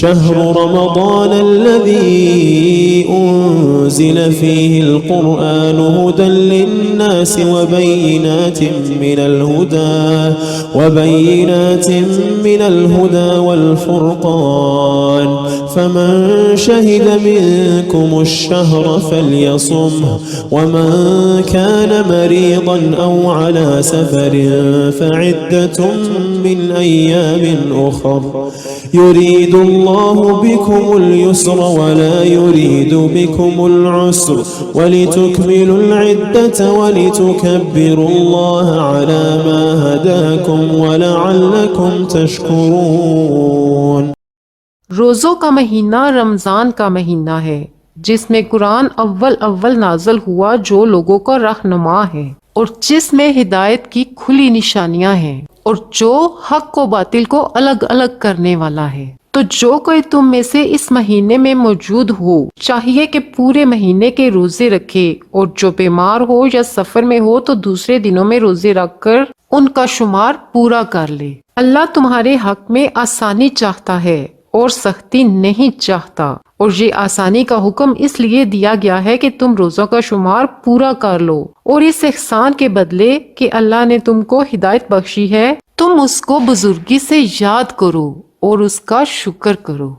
शहरु रमज़ानल्लज़ी उन्ज़िल फ़ीहिल क़ुरआनु हुदल लिन्नासि व बय्यिनातिन मिनल हुदा वल फ़ुरक़ान फ़मन शहिद मिनकुमुश शहर फ़ल्यसुमहु व मन कान मरीज़न औ अला सफ़रिन फ़इद्दतुम मिन अय्यामिन उख़र युरीदुल्लाहु बिकुमुल युस्र व ला युरीदु बिकुमुल उस्र वलितुकमिलुल इद्दत वलितुकब्बिरुल्लाह अला मा हदाकुम व लअल्लकुम तशकुरून। रोज़ों का महीना रमज़ान का महीना है जिसमें कुरान अव्वल नाज़िल हुआ, जो लोगों को रहनुमा है और जिसमें हिदायत की खुली निशानियां हैं और जो हक को बातिल को अलग अलग करने वाला है। तो जो कोई तुम में से इस महीने में मौजूद हो चाहिए कि पूरे महीने के रोजे रखे, और जो बीमार हो या सफर में हो तो दूसरे दिनों में रोजे रखकर उनका शुमार पूरा कर ले। अल्लाह तुम्हारे हक में आसानी चाहता है और सख्ती नहीं चाहता, और ये आसानी का हुक्म इसलिए दिया गया है कि तुम रोजों का शुमार पूरा कर लो, और इस एहसान के बदले कि अल्लाह ने तुमको हिदायत बख्शी है तुम उसको बुजुर्गी से याद करो और उसका शुक्र करो।